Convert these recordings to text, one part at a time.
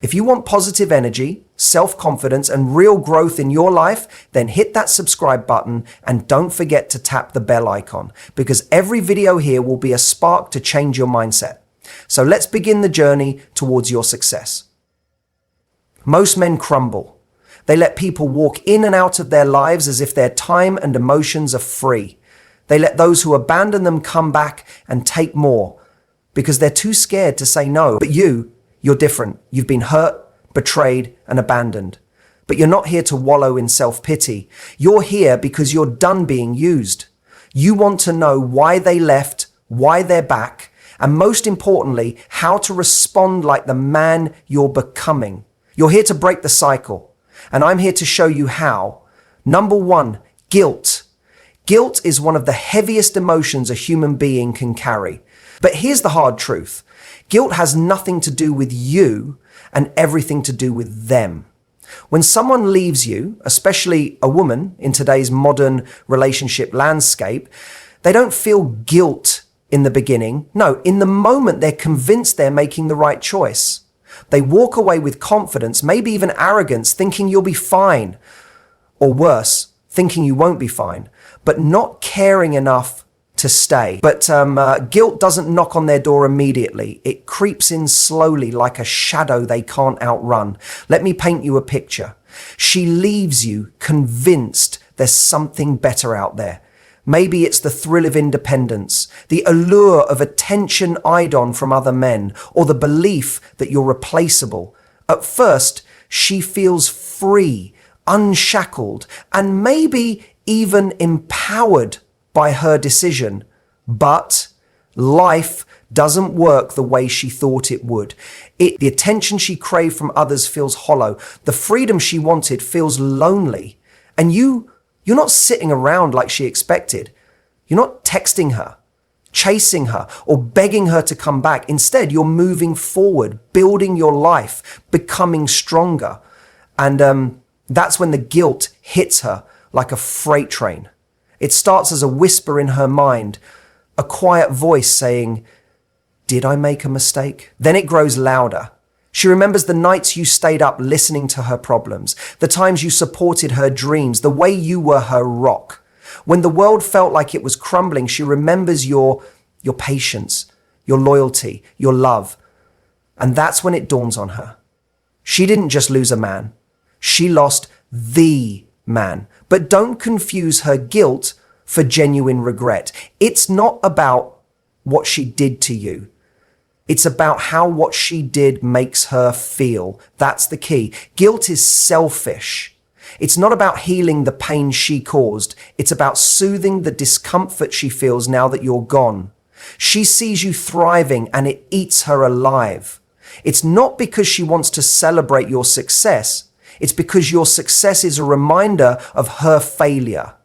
If you want positive energy, self-confidence, and real growth in your life, then hit that subscribe button and don't forget to tap the bell icon, because every video here will be a spark to change your mindset. So let's begin the journey towards your success. Most men crumble. They let people walk in and out of their lives as if their time and emotions are free. They let those who abandon them come back and take more because they're too scared to say no. But you're different. You've been hurt, betrayed, and abandoned. But you're not here to wallow in self-pity. You're here because you're done being used. You want to know why they left, why they're back, and most importantly, how to respond like the man you're becoming. You're here to break the cycle, and I'm here to show you how. Number one, guilt. Guilt is one of the heaviest emotions a human being can carry. But here's the hard truth. Guilt has nothing to do with you and everything to do with them. When someone leaves you, especially a woman in today's modern relationship landscape, they don't feel guilt in the beginning. No, in the moment, they're convinced they're making the right choice. They walk away with confidence, maybe even arrogance, thinking you'll be fine, or worse, thinking you won't be fine, but not caring enough to stay. But guilt doesn't knock on their door immediately. It creeps in slowly like a shadow they can't outrun. Let me paint you a picture. She leaves you convinced there's something better out there. Maybe it's the thrill of independence, the allure of attention eyed on from other men, or the belief that you're replaceable. At first, she feels free, unshackled, and maybe even empowered by her decision. But life doesn't work the way she thought it would. The attention she craved from others feels hollow. The freedom she wanted feels lonely. And you're not sitting around like she expected. You're not texting her, chasing her, or begging her to come back. Instead, you're moving forward, building your life, becoming stronger. And that's when the guilt hits her like a freight train. It starts as a whisper in her mind, a quiet voice saying, "Did I make a mistake?" Then it grows louder. She remembers the nights you stayed up listening to her problems, the times you supported her dreams, the way you were her rock. When the world felt like it was crumbling, she remembers your patience, your loyalty, your love. And that's when it dawns on her. She didn't just lose a man. She lost the man. But don't confuse her guilt for genuine regret. It's not about what she did to you. It's about how what she did makes her feel. That's the key. Guilt is selfish. It's not about healing the pain she caused. It's about soothing the discomfort she feels now that you're gone. She sees you thriving and it eats her alive. It's not because she wants to celebrate your success. It's because your success is a reminder of her failure.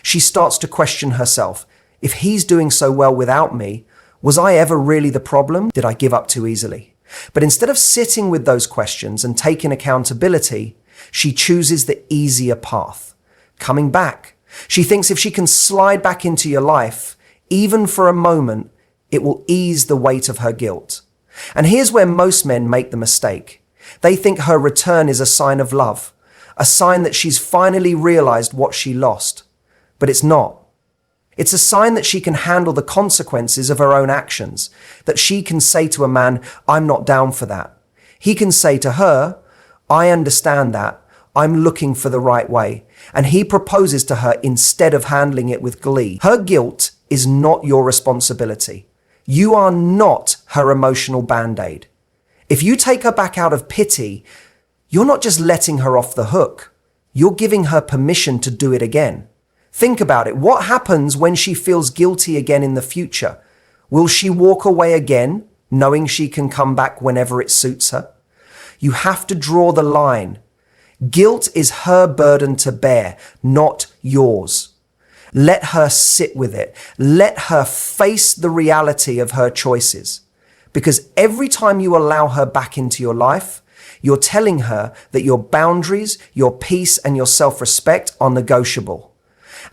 She starts to question herself. If he's doing so well without me, was I ever really the problem? Did I give up too easily? But instead of sitting with those questions and taking accountability, she chooses the easier path, coming back. She thinks if she can slide back into your life, even for a moment, it will ease the weight of her guilt. And here's where most men make the mistake. They think her return is a sign of love, a sign that she's finally realized what she lost. But it's not. It's a sign that she can handle the consequences of her own actions, that she can say to a man, "I'm not down for that." He can say to her, "I understand that. I'm looking for the right way." And he proposes to her instead of handling it with glee. Her guilt is not your responsibility. You are not her emotional band-aid. If you take her back out of pity, you're not just letting her off the hook. You're giving her permission to do it again. Think about it. What happens when she feels guilty again in the future? Will she walk away again, knowing she can come back whenever it suits her? You have to draw the line. Guilt is her burden to bear, not yours. Let her sit with it. Let her face the reality of her choices. Because every time you allow her back into your life, you're telling her that your boundaries, your peace, and your self-respect are negotiable.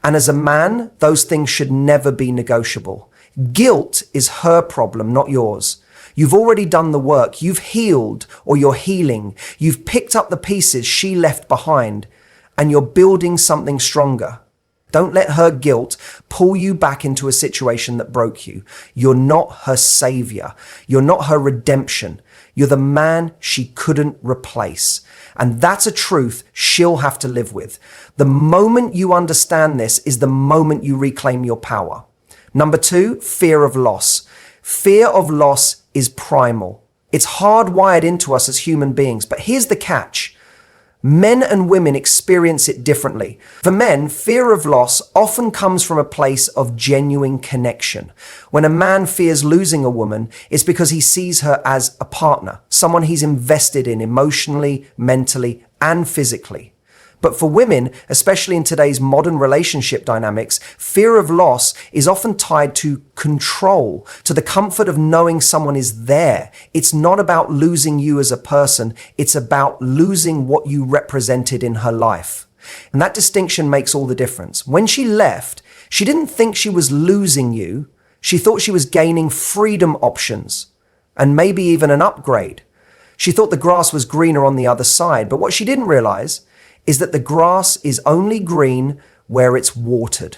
And as a man, those things should never be negotiable. Guilt is her problem, not yours. You've already done the work. You've healed, or you're healing. You've picked up the pieces she left behind, and you're building something stronger. Don't let her guilt pull you back into a situation that broke you. You're not her savior. You're not her redemption. You're the man she couldn't replace. And that's a truth she'll have to live with. The moment you understand this is the moment you reclaim your power. Number 2, fear of loss. Fear of loss is primal. It's hardwired into us as human beings. But here's the catch. Men and women experience it differently. For men, fear of loss often comes from a place of genuine connection. When a man fears losing a woman, it's because he sees her as a partner, someone he's invested in emotionally, mentally, and physically. But for women, especially in today's modern relationship dynamics, fear of loss is often tied to control, to the comfort of knowing someone is there. It's not about losing you as a person. It's about losing what you represented in her life. And that distinction makes all the difference. When she left, she didn't think she was losing you. She thought she was gaining freedom options and maybe even an upgrade. She thought the grass was greener on the other side. But what she didn't realize is that the grass is only green where it's watered.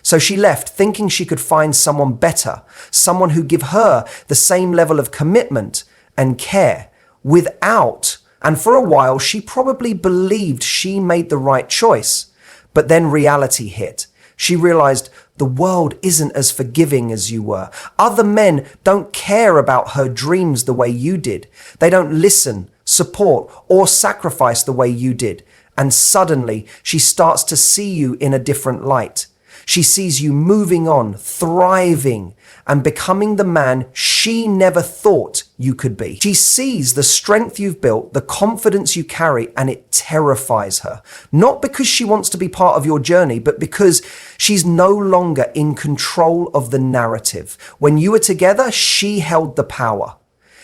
So she left thinking she could find someone better, someone who give her the same level of commitment and care and for a while she probably believed she made the right choice. But then reality hit. She realized the world isn't as forgiving as you were. Other men don't care about her dreams the way you did. They don't listen, support, or sacrifice the way you did. And suddenly she starts to see you in a different light. She sees you moving on, thriving, and becoming the man she never thought you could be. She sees the strength you've built, the confidence you carry, and it terrifies her. Not because she wants to be part of your journey, but because she's no longer in control of the narrative. When you were together, she held the power.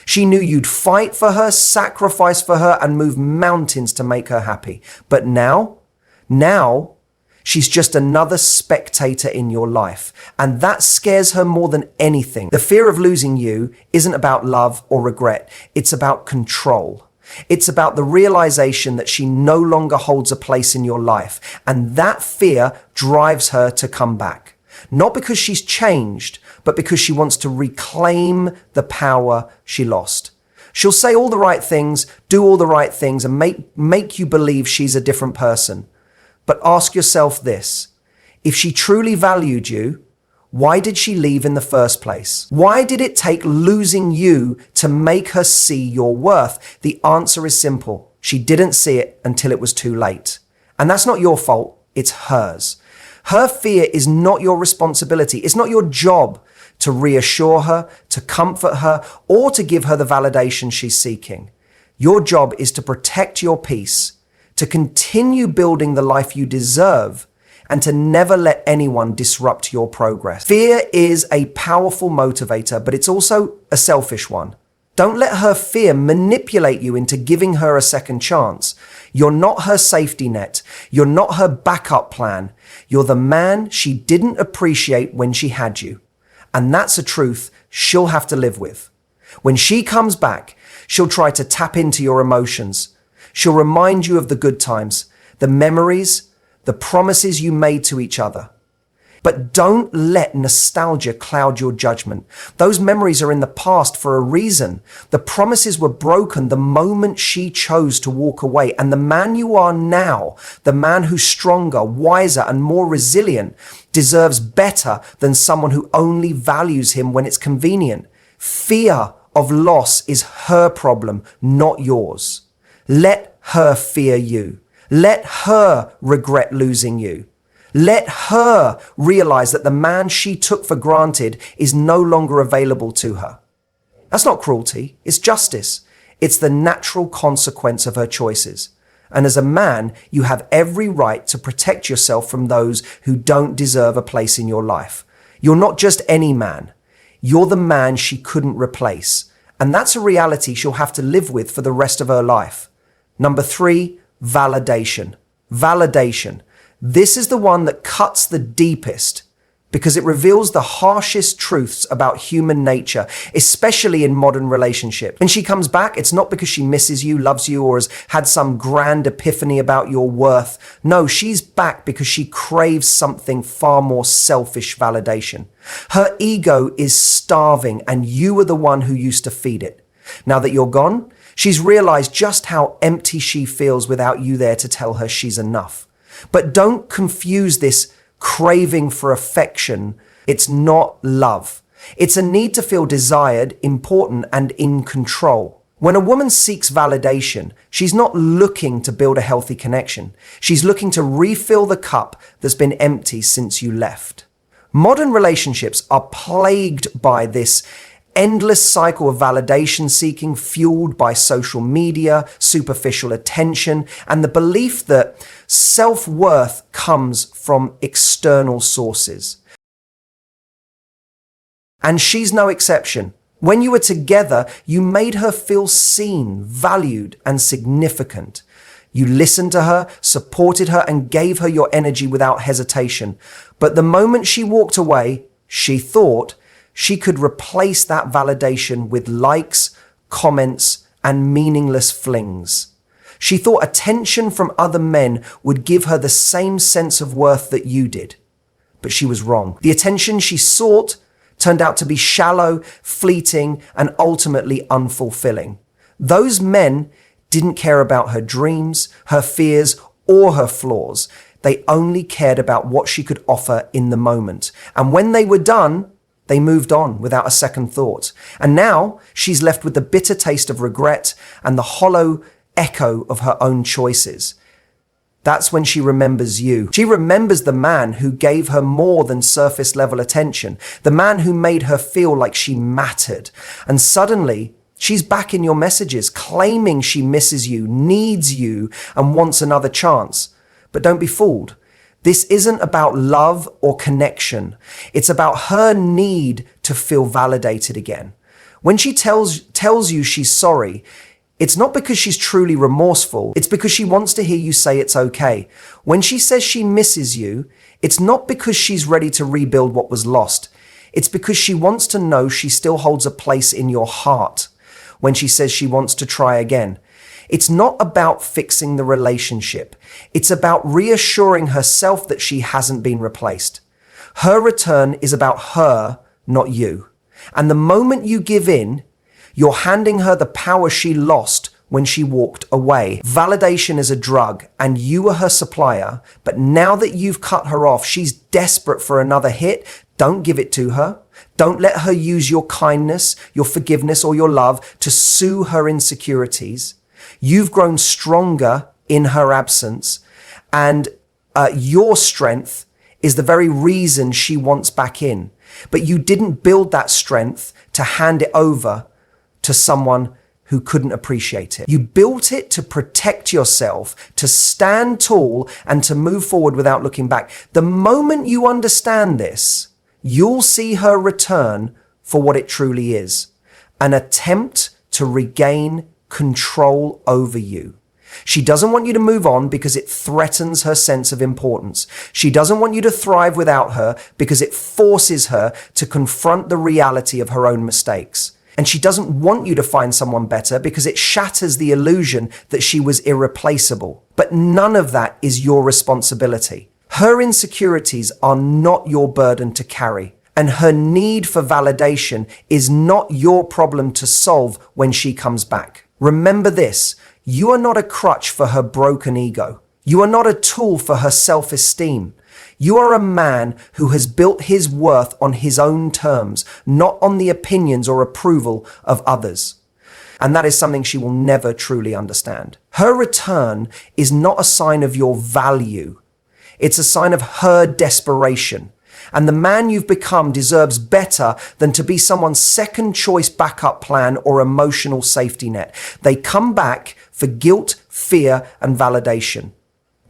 She knew you'd fight for her, sacrifice for her, and move mountains to make her happy. But now, she's just another spectator in your life. And that scares her more than anything. The fear of losing you isn't about love or regret. It's about control. It's about the realization that she no longer holds a place in your life. And that fear drives her to come back. Not because she's changed, but because she wants to reclaim the power she lost. She'll say all the right things, do all the right things, and make you believe she's a different person. But ask yourself this: if she truly valued you, why did she leave in the first place? Why did it take losing you to make her see your worth? The answer is simple. She didn't see it until it was too late. And that's not your fault, it's hers. Her fear is not your responsibility. It's not your job to reassure her, to comfort her, or to give her the validation she's seeking. Your job is to protect your peace, to continue building the life you deserve, and to never let anyone disrupt your progress. Fear is a powerful motivator, but it's also a selfish one. Don't let her fear manipulate you into giving her a second chance. You're not her safety net. You're not her backup plan. You're the man she didn't appreciate when she had you. And that's a truth she'll have to live with. When she comes back, she'll try to tap into your emotions. She'll remind you of the good times, the memories, the promises you made to each other. But don't let nostalgia cloud your judgment. Those memories are in the past for a reason. The promises were broken the moment she chose to walk away. And the man you are now, the man who's stronger, wiser, and more resilient, deserves better than someone who only values him when it's convenient. Fear of loss is her problem, not yours. Let her fear you. Let her regret losing you. Let her realize that the man she took for granted is no longer available to her. That's not cruelty, it's justice. It's the natural consequence of her choices. And as a man, you have every right to protect yourself from those who don't deserve a place in your life. You're not just any man. You're the man she couldn't replace. And that's a reality she'll have to live with for the rest of her life. Number 3, validation. Validation. This is the one that cuts the deepest because it reveals the harshest truths about human nature, especially in modern relationships. When she comes back, it's not because she misses you, loves you, or has had some grand epiphany about your worth. No, she's back because she craves something far more selfish validation. Her ego is starving, and you are the one who used to feed it. Now that you're gone, she's realized just how empty she feels without you there to tell her she's enough. But don't confuse this craving for affection. It's not love. It's a need to feel desired, important, and in control. When a woman seeks validation, she's not looking to build a healthy connection. She's looking to refill the cup that's been empty since you left. Modern relationships are plagued by this endless cycle of validation seeking, fueled by social media, superficial attention, and the belief that self-worth comes from external sources. And she's no exception. When you were together, you made her feel seen, valued, and significant. You listened to her, supported her, and gave her your energy without hesitation. But the moment she walked away, she thought she could replace that validation with likes, comments, and meaningless flings. She thought attention from other men would give her the same sense of worth that you did. But she was wrong. The attention she sought turned out to be shallow, fleeting, and ultimately unfulfilling. Those men didn't care about her dreams, her fears, or her flaws. They only cared about what she could offer in the moment. And when they were done, they moved on without a second thought. And now she's left with the bitter taste of regret and the hollow echo of her own choices. That's when she remembers you. She remembers the man who gave her more than surface level attention, the man who made her feel like she mattered. And suddenly, she's back in your messages, claiming she misses you, needs you, and wants another chance. But don't be fooled. This isn't about love or connection. It's about her need to feel validated again. When she tells you she's sorry, it's not because she's truly remorseful. It's because she wants to hear you say it's okay. When she says she misses you, it's not because she's ready to rebuild what was lost. It's because she wants to know she still holds a place in your heart. When she says she wants to try again, it's not about fixing the relationship. It's about reassuring herself that she hasn't been replaced. Her return is about her, not you. And the moment you give in, you're handing her the power she lost when she walked away. Validation is a drug, and you are her supplier. But now that you've cut her off, she's desperate for another hit. Don't give it to her. Don't let her use your kindness, your forgiveness, or your love to soothe her insecurities. You've grown stronger in her absence, and your strength is the very reason she wants back in. But you didn't build that strength to hand it over to someone who couldn't appreciate it. You built it to protect yourself, to stand tall, and to move forward without looking back. The moment you understand this, you'll see her return for what it truly is: an attempt to regain control over you. She doesn't want you to move on because it threatens her sense of importance. She doesn't want you to thrive without her because it forces her to confront the reality of her own mistakes. And she doesn't want you to find someone better because it shatters the illusion that she was irreplaceable. But none of that is your responsibility. Her insecurities are not your burden to carry. And her need for validation is not your problem to solve when she comes back. Remember this: you are not a crutch for her broken ego. You are not a tool for her self-esteem. You are a man who has built his worth on his own terms, not on the opinions or approval of others. And that is something she will never truly understand. Her return is not a sign of your value. It's a sign of her desperation. And the man you've become deserves better than to be someone's second choice backup plan or emotional safety net. They come back for guilt, fear, and validation.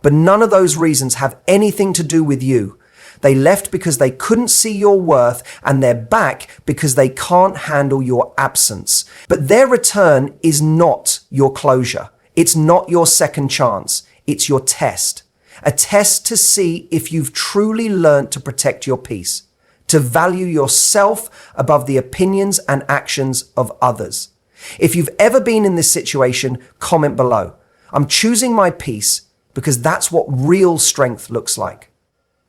But none of those reasons have anything to do with you. They left because they couldn't see your worth, and they're back because they can't handle your absence. But their return is not your closure. It's not your second chance. It's your test. A test to see if you've truly learned to protect your peace. to value yourself above the opinions and actions of others. If you've ever been in this situation, comment below. I'm choosing my peace because that's what real strength looks like.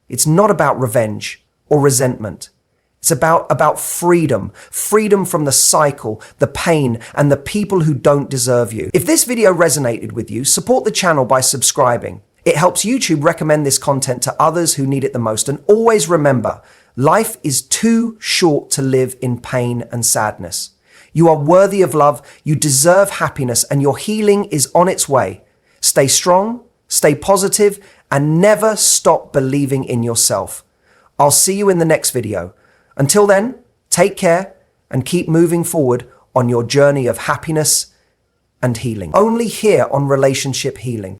It's not about revenge or resentment. It's about freedom from the cycle, the pain, and the people who don't deserve you. If this video resonated with you, support the channel by subscribing. It helps YouTube recommend this content to others who need it the most. And always remember, life is too short to live in pain and sadness. You are worthy of love, you deserve happiness, and your healing is on its way. Stay strong, stay positive, and never stop believing in yourself. I'll see you in the next video. Until then, take care and keep moving forward on your journey of happiness and healing. Only here on Relationship Healing.